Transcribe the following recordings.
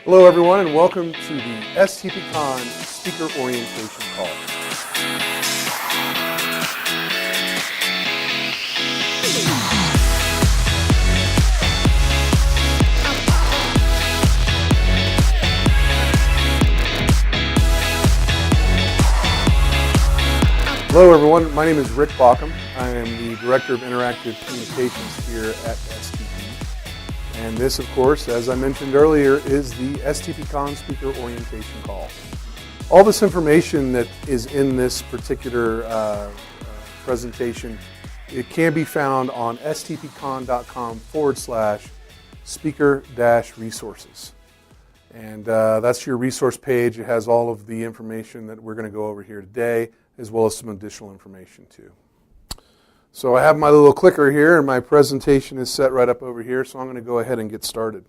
Hello everyone and welcome to the STPCon Speaker Orientation Call. Hello everyone, my name is Rick Baucom. I am the Director of Interactive Communications here at STP. And this, of course, as I mentioned earlier, is the STPCon Speaker Orientation Call. All this information that is in this particular presentation, it can be found on stpcon.com/speaker-resources. And that's your resource page. It has all of the information that we're going to go over here today, as well as some additional information too. So I have my little clicker here, and my presentation is set right up over here, so I'm going to go ahead and get started.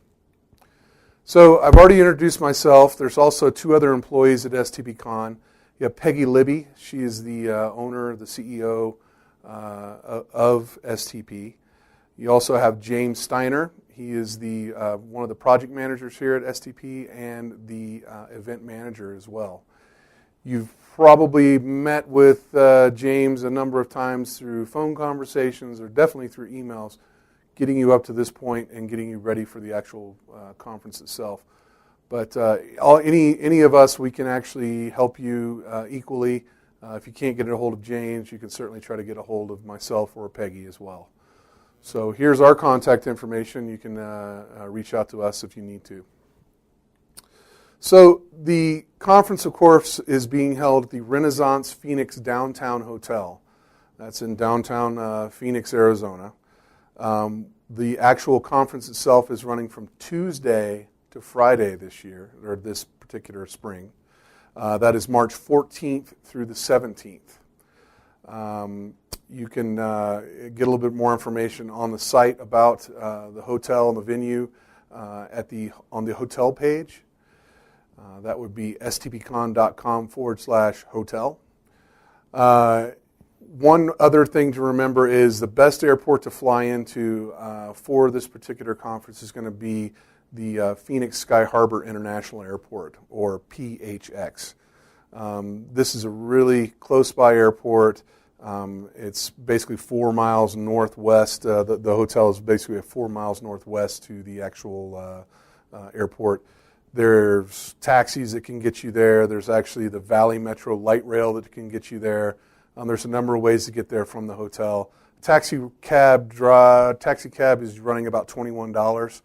So I've already introduced myself. There's also two other employees at STPCon. You have Peggy Libby. She is the owner, the CEO of STP. You also have James Steiner. He is the one of the project managers here at STP and the event manager as well. You've probably met with James a number of times through phone conversations or definitely through emails, getting you up to this point and getting you ready for the actual conference itself. But any of us, we can actually help you equally. If you can't get a hold of James, you can certainly try to get a hold of myself or Peggy as well. So here's our contact information. You can reach out to us if you need to. So the conference, of course, is being held at the Renaissance Phoenix Downtown Hotel. That's in downtown Phoenix, Arizona. The actual conference itself is running from Tuesday to Friday this year, or this particular spring. That is March 14th through the 17th. You can get a little bit more information on the site about the hotel and the venue on the hotel page. That would be stpcon.com/hotel. One other thing to remember is the best airport to fly into for this particular conference is going to be the Phoenix Sky Harbor International Airport, or PHX. This is a really close by airport. It's basically 4 miles northwest. The hotel is basically 4 miles northwest to the actual airport. There's taxis that can get you there. There's actually the Valley Metro light rail that can get you there. There's a number of ways to get there from the hotel. Taxi cab is running about $21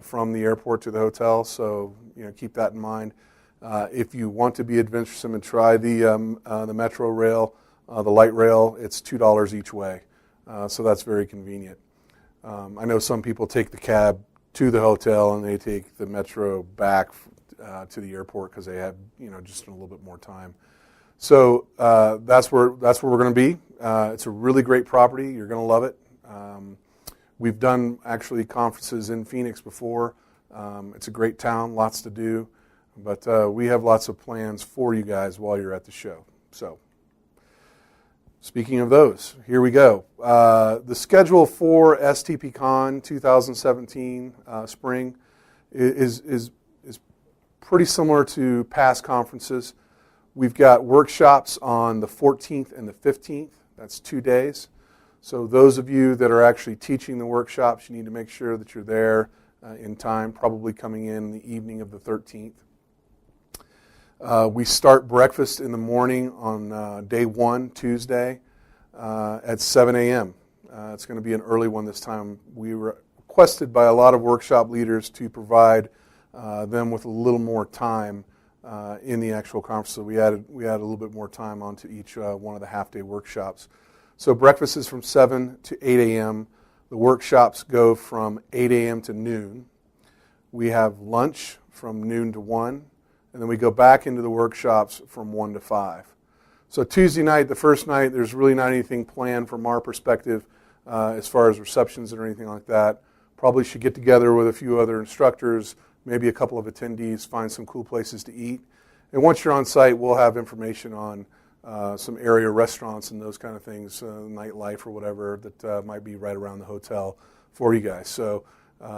from the airport to the hotel, so keep that in mind. If you want to be adventuresome and try the Metro rail, the light rail, it's $2 each way, so that's very convenient. I know some people take the cab to the hotel and they take the Metro back to the airport because they have just a little bit more time. So that's where we're going to be. It's a really great property. You're going to love it. We've done actually conferences in Phoenix before. It's a great town, lots to do, but we have lots of plans for you guys while you're at the show. So speaking of those, here we go. The schedule for STPCon 2017 Spring is pretty similar to past conferences. We've got workshops on the 14th and the 15th. That's 2 days. So those of you that are actually teaching the workshops, you need to make sure that you're there in time, probably coming in the evening of the 13th. We start breakfast in the morning on day one, Tuesday, at 7 a.m. It's going to be an early one this time. We were requested by a lot of workshop leaders to provide them with a little more time in the actual conference, so we added a little bit more time onto each one of the half-day workshops. So breakfast is from 7 to 8 a.m. The workshops go from 8 a.m. to noon. We have lunch from noon to 1. And then we go back into the workshops from 1 to 5. So Tuesday night, the first night, there's really not anything planned from our perspective as far as receptions or anything like that. Probably should get together with a few other instructors, maybe a couple of attendees, find some cool places to eat. And once you're on site, we'll have information on some area restaurants and those kind of things, nightlife or whatever that might be right around the hotel for you guys. So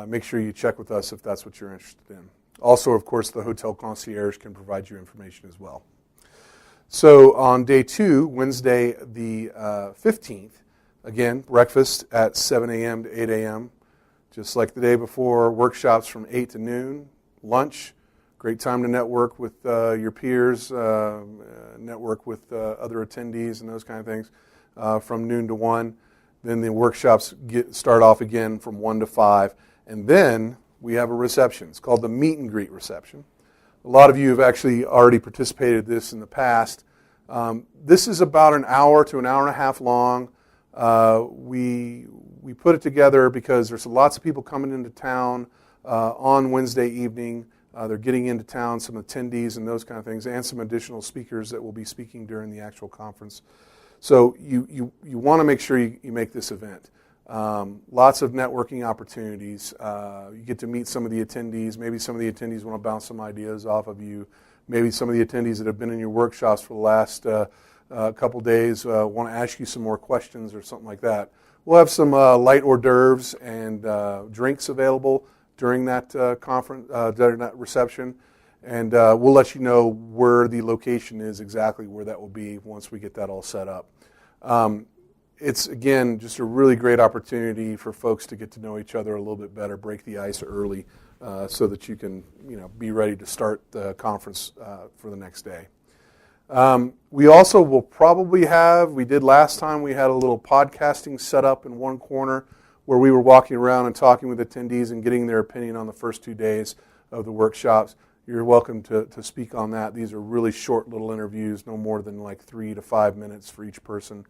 make sure you check with us if that's what you're interested in. Also, of course, the hotel concierge can provide you information as well. So on day 2, Wednesday the 15th, again, breakfast at 7 a.m. to 8 a.m., just like the day before, workshops from 8 to noon, lunch, great time to network with your peers, network with other attendees and those kind of things from noon to 1. Then the workshops start off again from 1 to 5. And then we have a reception. It's called the meet and greet reception. A lot of you have actually already participated in this in the past. This is about an hour to an hour and a half long. We put it together because there's lots of people coming into town on Wednesday evening. They're getting into town, some attendees and those kind of things, and some additional speakers that will be speaking during the actual conference. So you want to make sure you make this event. Lots of networking opportunities. You get to meet some of the attendees. Maybe some of the attendees want to bounce some ideas off of you. Maybe some of the attendees that have been in your workshops for the last couple days want to ask you some more questions or something like that. We'll have some light hors d'oeuvres and drinks available during that conference, during that reception, and we'll let you know where the location is, exactly where that will be once we get that all set up. It's, again, just a really great opportunity for folks to get to know each other a little bit better, break the ice early so that you can be ready to start the conference for the next day. We also will probably have, we did last time, we had a little podcasting set up in one corner where we were walking around and talking with attendees and getting their opinion on the first 2 days of the workshops. You're welcome to speak on that. These are really short little interviews, no more than like 3 to 5 minutes for each person.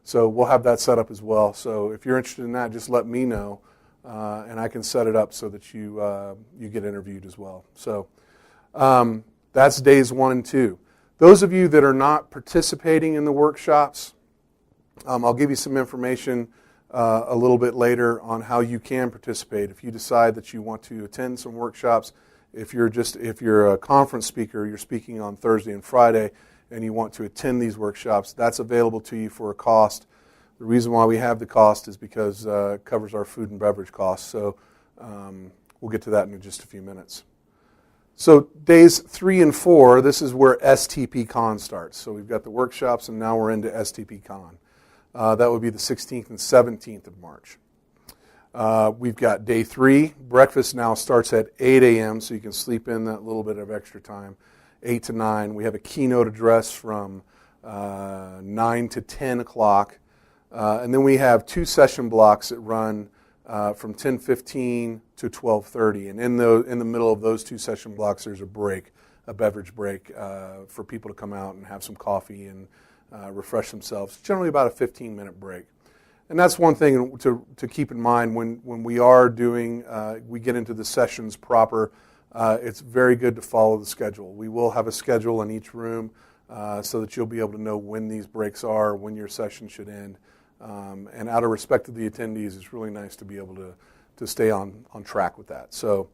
So we'll have that set up as well. So if you're interested in that, just let me know, and I can set it up so that you get interviewed as well. So that's days 1 and 2. Those of you that are not participating in the workshops, I'll give you some information a little bit later on how you can participate. If you decide that you want to attend some workshops, if you're a conference speaker, you're speaking on Thursday and Friday, and you want to attend these workshops, that's available to you for a cost. The reason why we have the cost is because it covers our food and beverage costs. So we'll get to that in just a few minutes. So days 3 and 4, this is where STPCon starts. So we've got the workshops, and now we're into STPCon. That would be the 16th and 17th of March. We've got day 3. Breakfast now starts at 8 a.m., so you can sleep in that little bit of extra time. 8 to 9. We have a keynote address from 9 to 10 o'clock. And then we have 2 session blocks that run from 10:15 to 12:30. And in the middle of those 2 session blocks, there's a break, a beverage break for people to come out and have some coffee and refresh themselves. Generally about a 15-minute break. And that's one thing to keep in mind when we are doing, we get into the sessions proper. It's very good to follow the schedule. We will have a schedule in each room so that you'll be able to know when these breaks are, when your session should end. And out of respect to the attendees, it's really nice to be able to stay on track with that. So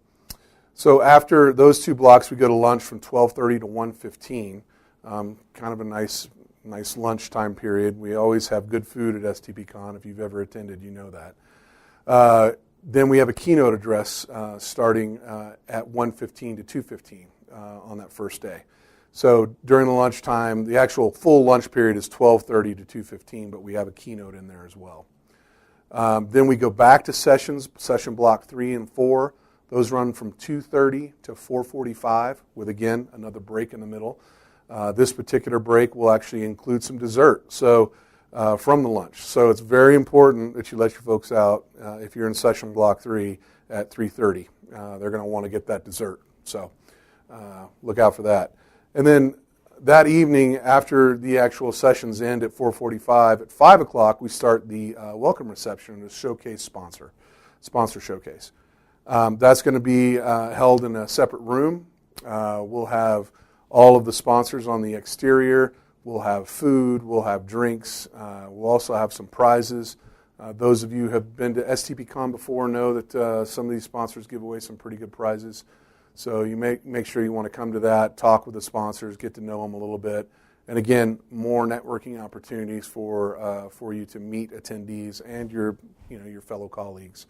after those 2 blocks, we go to lunch from 12:30 to 1:15. Kind of a nice lunch time period. We always have good food at STPCon. If you've ever attended, you know that. Then we have a keynote address starting at 1:15 to 2:15 on that first day. So during the lunchtime, the actual full lunch period is 12:30 to 2:15, but we have a keynote in there as well. Then we go back to sessions, session block 3 and 4. Those run from 2:30 to 4:45 with, again, another break in the middle. This particular break will actually include some dessert from the lunch. So it's very important that you let your folks out if you're in session block 3 at 3:30. They're going to want to get that dessert. So look out for that. And then that evening, after the actual sessions end at 4:45, at 5 o'clock, we start the welcome reception, the showcase sponsor showcase. That's going to be held in a separate room. We'll have all of the sponsors on the exterior. We'll have food. We'll have drinks. We'll also have some prizes. Those of you who have been to STPCon before know that some of these sponsors give away some pretty good prizes. So you make sure you want to come to that, talk with the sponsors, get to know them a little bit. And again, more networking opportunities for you to meet attendees and your fellow colleagues.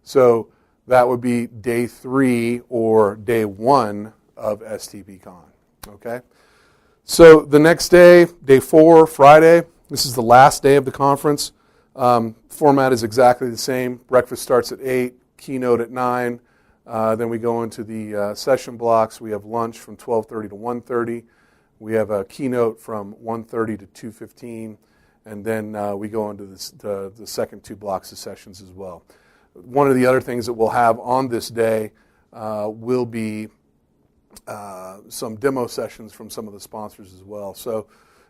So that would be day 3 or day 1 of STPCon. Okay? So the next day, day 4, Friday, this is the last day of the conference. Format is exactly the same. Breakfast starts at 8, keynote at 9. Then we go into the session blocks. We have lunch from 12:30 to 1:30. We have a keynote from 1:30 to 2:15. And then we go into the second 2 blocks of sessions as well. One of the other things that we'll have on this day will be some demo sessions from some of the sponsors as well. So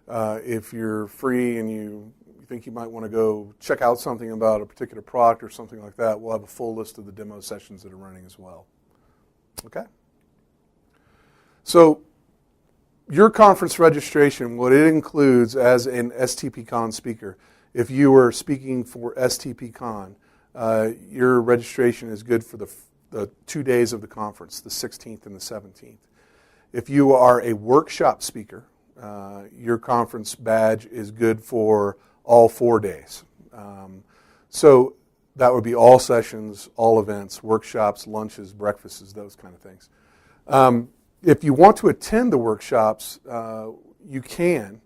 if you're free and you think you might want to go check out something about a particular product or something like that, we'll have a full list of the demo sessions that are running as well. Okay? So your conference registration, what it includes as an STPCon speaker, if you are speaking for STPCon, your registration is good for the 2 days of the conference, the 16th and the 17th. If you are a workshop speaker, your conference badge is good for all 4 days. So that would be all sessions, all events, workshops, lunches, breakfasts, those kind of things. If you want to attend the workshops, you can.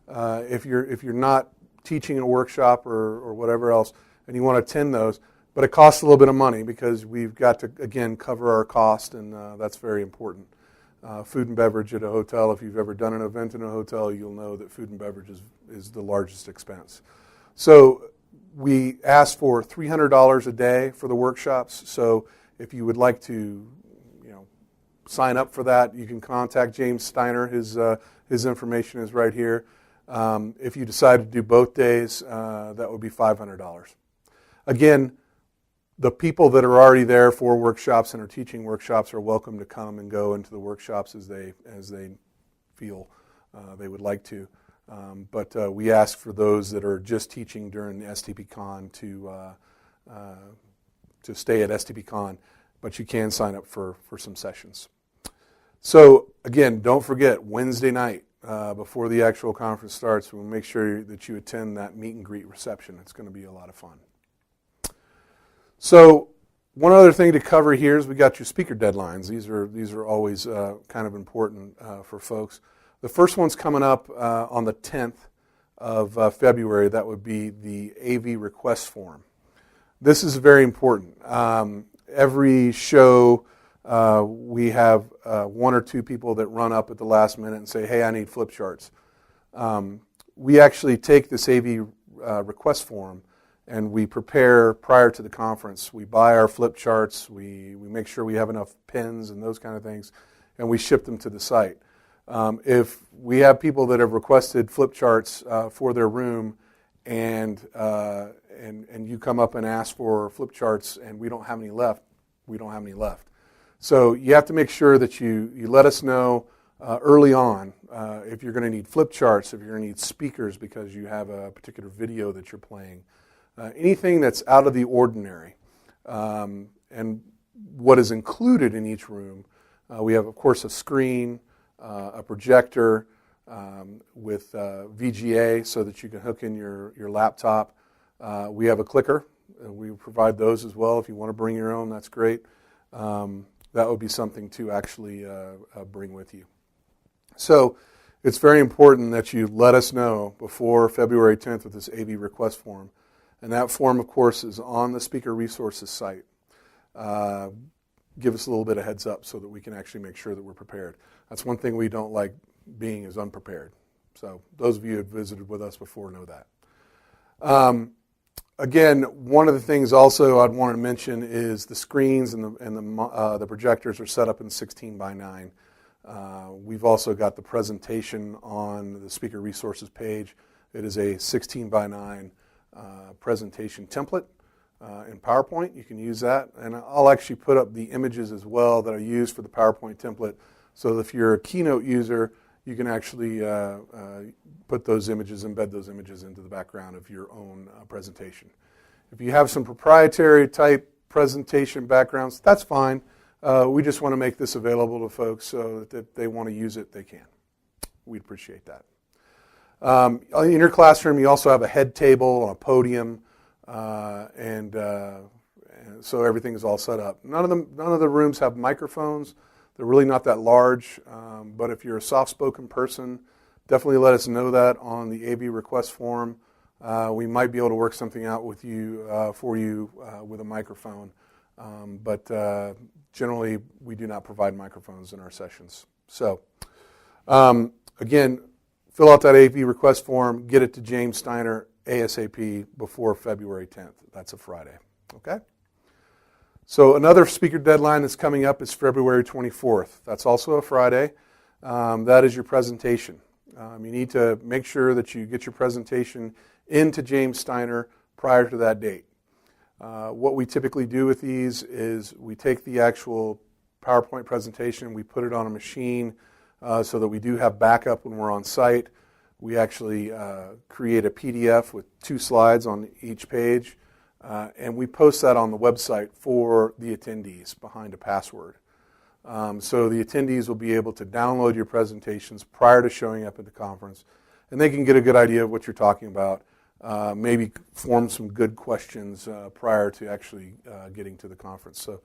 If you're not teaching a workshop or whatever else, and you want to attend those, but it costs a little bit of money because we've got to, again, cover our cost, and that's very important. Food and beverage at a hotel, if you've ever done an event in a hotel, you'll know that food and beverage is the largest expense. So we ask for $300 a day for the workshops. So if you would like to sign up for that, you can contact James Steiner. His information is right here. If you decide to do both days, that would be $500. Again, the people that are already there for workshops and are teaching workshops are welcome to come and go into the workshops as they feel they would like to. But we ask for those that are just teaching during the STPCon to stay at STPCon, but you can sign up for some sessions. So again, don't forget Wednesday night before the actual conference starts, we'll make sure that you attend that meet and greet reception. It's going to be a lot of fun. So one other thing to cover here is we got your speaker deadlines. These are always kind of important for folks. The first one's coming up on the 10th of February. That would be the AV request form. This is very important. Every show we have 1 or 2 people that run up at the last minute and say, hey, I need flip charts. We actually take this AV request form and we prepare prior to the conference. We buy our flip charts, we make sure we have enough pens and those kind of things, and we ship them to the site. If we have people that have requested flip charts for their room and you come up and ask for flip charts and we don't have any left, we don't have any left. So you have to make sure that you let us know early on if you're going to need flip charts, if you're going to need speakers because you have a particular video that you're playing. Anything that's out of the ordinary. And what is included in each room, we have, of course, a screen, a projector with VGA so that you can hook in your laptop. We have a clicker. We provide those as well. If you want to bring your own, that's great. That would be something to actually bring with you. So it's very important that you let us know before February 10th with this AV request form. And that form, of course, is on the Speaker Resources site. Give us a little bit of heads up so that we can actually make sure that we're prepared. That's one thing we don't like being is unprepared. So those of you who have visited with us before know that. Again, one of the things also I'd want to mention is the screens and the projectors are set up in 16 by 9. We've also got the presentation on the Speaker Resources page. It is a 16 by 9 presentation template in PowerPoint. You can use that. And I'll actually put up the images as well that I use for the PowerPoint template. So if you're a Keynote user, you can actually put those images, embed those images into the background of your own presentation. If you have some proprietary type presentation backgrounds, that's fine. We just want to make this available to folks so that if they want to use it, they can. We'd appreciate that. In your classroom, you also have a head table, a podium, and and so everything is all set up. None of the rooms have microphones. They're really not that large, but if you're a soft-spoken person, definitely let us know that on the AV request form. We might be able to work something out with you for you with a microphone, but generally we do not provide microphones in our sessions. So again, fill out that AV request form, get it to James Steiner ASAP before February 10th. That's a Friday. Okay? So another speaker deadline that's coming up is February 24th. That's also a Friday. That is your presentation. You need to make sure that you get your presentation into James Steiner prior to that date. What we typically do with these is we take the actual PowerPoint presentation, we put it on a machine so that we do have backup when we're on site. We actually create a PDF with 2 slides on each page, and we post that on the website for the attendees behind a password. So the attendees will be able to download your presentations prior to showing up at the conference, and they can get a good idea of what you're talking about, maybe form some good questions prior to actually getting to the conference. So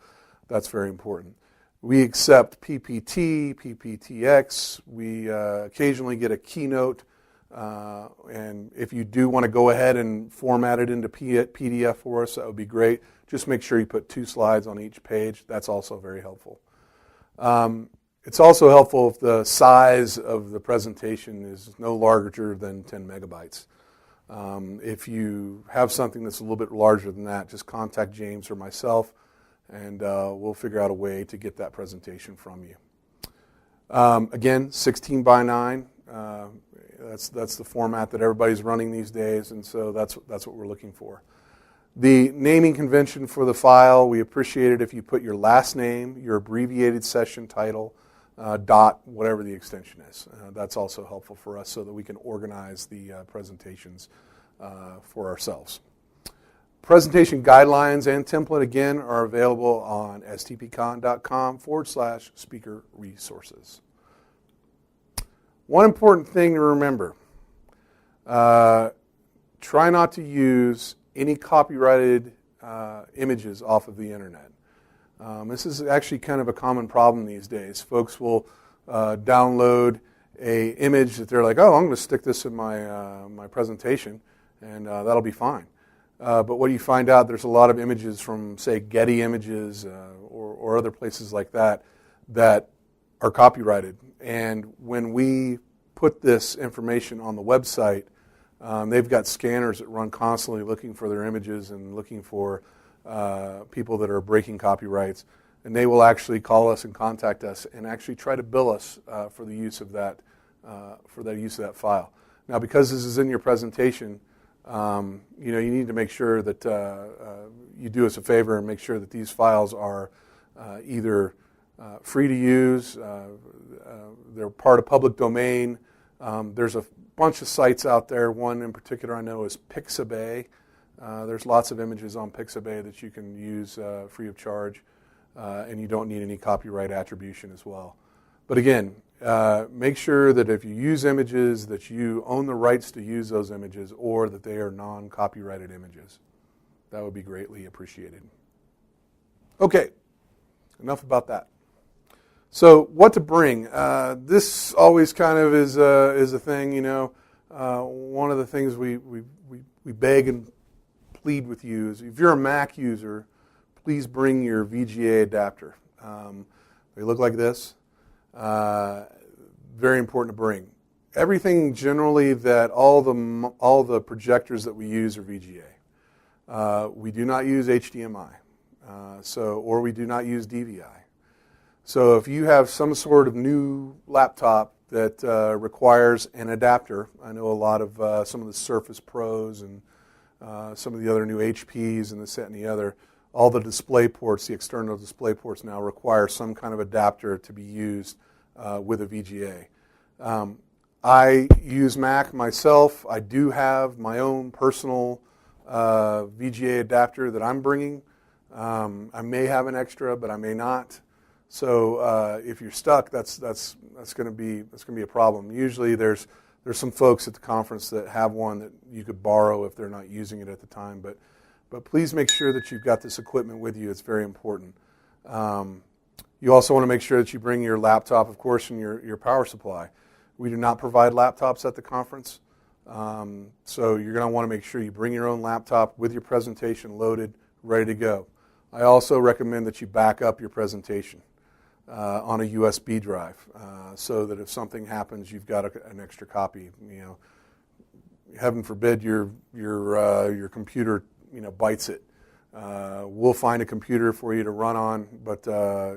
that's very important. We accept PPT, PPTX. We occasionally get a keynote, and if you do want to go ahead and format it into PDF for us, that would be great. Just make sure you put 2 slides on each page. That's also very helpful. It's also helpful if the size of the presentation is no larger than 10 megabytes. If you have something that's a little bit larger than that, just contact James or myself, and we'll figure out a way to get that presentation from you. Again, 16 by 9. That's the format that everybody's running these days, and so that's what we're looking for. The naming convention for the file, we appreciate it if you put your last name, your abbreviated session title, dot, whatever the extension is. That's also helpful for us so that we can organize the presentations for ourselves. Presentation guidelines and template, again, are available on stpcon.com/speaker resources. One important thing to remember, try not to use any copyrighted images off of the internet. This is actually kind of a common problem these days. Folks will download an image that they're like, oh, I'm going to stick this in my presentation, and that'll be fine. But what you find out, there's a lot of images from, say, Getty Images or other places like that that are copyrighted. And when we put this information on the website, they've got scanners that run constantly looking for their images and looking for people that are breaking copyrights. And they will actually call us and contact us and actually try to bill us for the use of that file. Now, because this is in your presentation, you need to make sure that you do us a favor and make sure that these files are either free to use, they're part of public domain. There's a bunch of sites out there. One in particular I know is Pixabay. There's lots of images on Pixabay that you can use free of charge, and you don't need any copyright attribution as well. But again, make sure that if you use images that you own the rights to use those images or that they are non-copyrighted images. That would be greatly appreciated. Okay, enough about that. So what to bring? This always kind of is a thing, One of the things we beg and plead with you is if you're a Mac user, please bring your VGA adapter. They look like this. Very important to bring. Everything generally that all the projectors that we use are VGA. We do not use HDMI, or we do not use DVI. So if you have some sort of new laptop that requires an adapter, I know a lot of some of the Surface Pros and some of the other new HPs and this, that, and the other, all the display ports, the external display ports now require some kind of adapter to be used with a VGA. I use Mac myself. I do have my own personal VGA adapter that I'm bringing. I may have an extra, but I may not. So if you're stuck, that's going to be a problem. Usually there's some folks at the conference that have one that you could borrow if they're not using it at the time. But But please make sure that you've got this equipment with you. It's very important. You also want to make sure that you bring your laptop, of course, and your power supply. We do not provide laptops at the conference, so you're going to want to make sure you bring your own laptop with your presentation loaded, ready to go. I also recommend that you back up your presentation on a USB drive, so that if something happens, you've got an extra copy. Heaven forbid your computer bites it. We'll find a computer for you to run on, but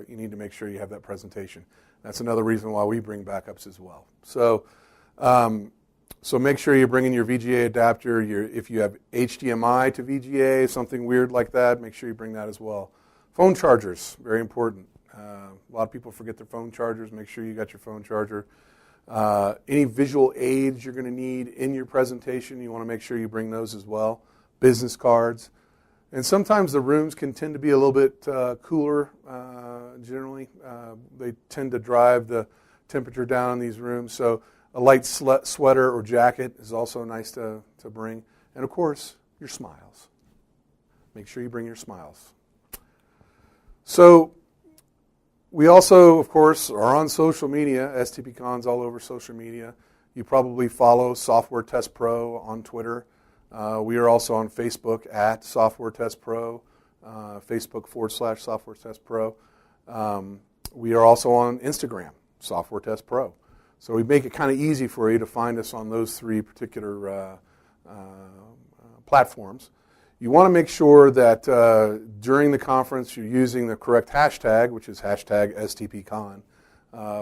you need to make sure you have that presentation. That's another reason why we bring backups as well. So make sure you're bringing your VGA adapter. If you have HDMI to VGA, something weird like that, make sure you bring that as well. Phone chargers, very important. A lot of people forget their phone chargers. Make sure you got your phone charger. Any visual aids you're going to need in your presentation, you want to make sure you bring those as well. Business cards. And sometimes the rooms can tend to be a little bit cooler, generally. They tend to drive the temperature down in these rooms. So a light sweater or jacket is also nice to bring. And, of course, your smiles. Make sure you bring your smiles. So we also, of course, are on social media. STPCon's all over social media. You probably follow Software Test Pro on Twitter. We are also on Facebook at Software Test Pro, Facebook.com/Software Test Pro. We are also on Instagram, Software Test Pro. So we make it kind of easy for you to find us on those three particular platforms. You want to make sure that during the conference you're using the correct hashtag, which is hashtag STPCon.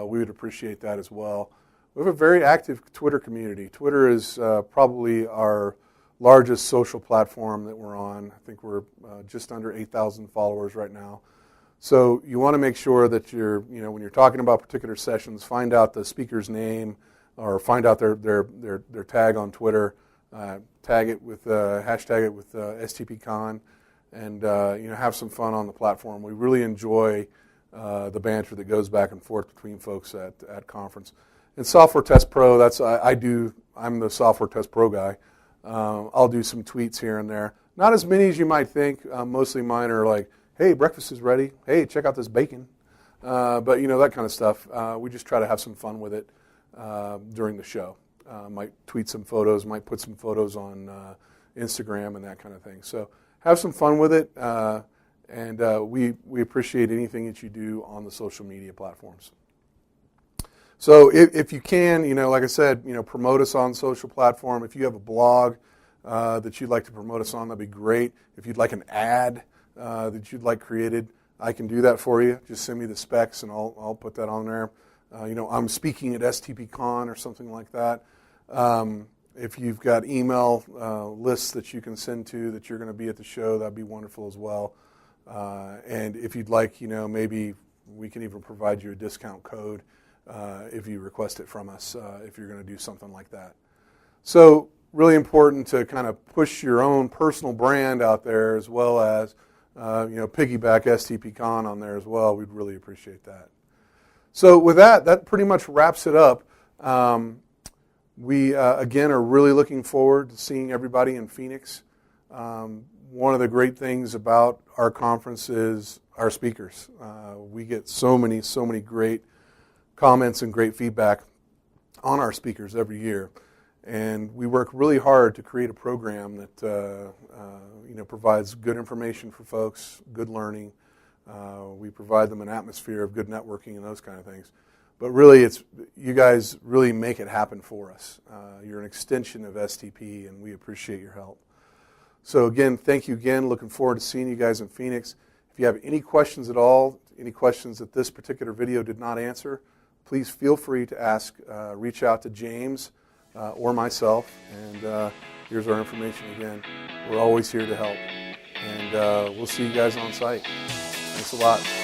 We would appreciate that as well. We have a very active Twitter community. Twitter is probably our largest social platform that we're on. I think we're just under 8,000 followers right now. So you want to make sure that when you're talking about particular sessions, find out the speaker's name or find out their tag on Twitter, hashtag it with STPCon, and have some fun on the platform. We really enjoy the banter that goes back and forth between folks at conference. And Software Test Pro, I'm the Software Test Pro guy. I'll do some tweets here and there. Not as many as you might think. Mostly mine are like, hey, breakfast is ready. Hey, check out this bacon. But, that kind of stuff. We just try to have some fun with it during the show. Might tweet some photos, might put some photos on Instagram and that kind of thing. So have some fun with it. And we appreciate anything that you do on the social media platforms. So if you can, like I said, promote us on social platform. If you have a blog that you'd like to promote us on, that'd be great. If you'd like an ad that you'd like created, I can do that for you. Just send me the specs and I'll put that on there. I'm speaking at STPCon or something like that. If you've got email lists that you can send to that you're going to be at the show, that'd be wonderful as well. And if you'd like, maybe we can even provide you a discount code if you request it from us, if you're going to do something like that. So really important to kind of push your own personal brand out there as well as, piggyback STPCon on there as well. We'd really appreciate that. So with that pretty much wraps it up. We, again, are really looking forward to seeing everybody in Phoenix. One of the great things about our conference is our speakers. We get so many great comments and great feedback on our speakers every year. And we work really hard to create a program that provides good information for folks, good learning. We provide them an atmosphere of good networking and those kind of things. But really, you guys really make it happen for us. You're an extension of STP, and we appreciate your help. So again, thank you again. Looking forward to seeing you guys in Phoenix. If you have any questions at all, any questions that this particular video did not answer, please feel free to ask. Reach out to James or myself, and here's our information again. We're always here to help, and we'll see you guys on site. Thanks a lot.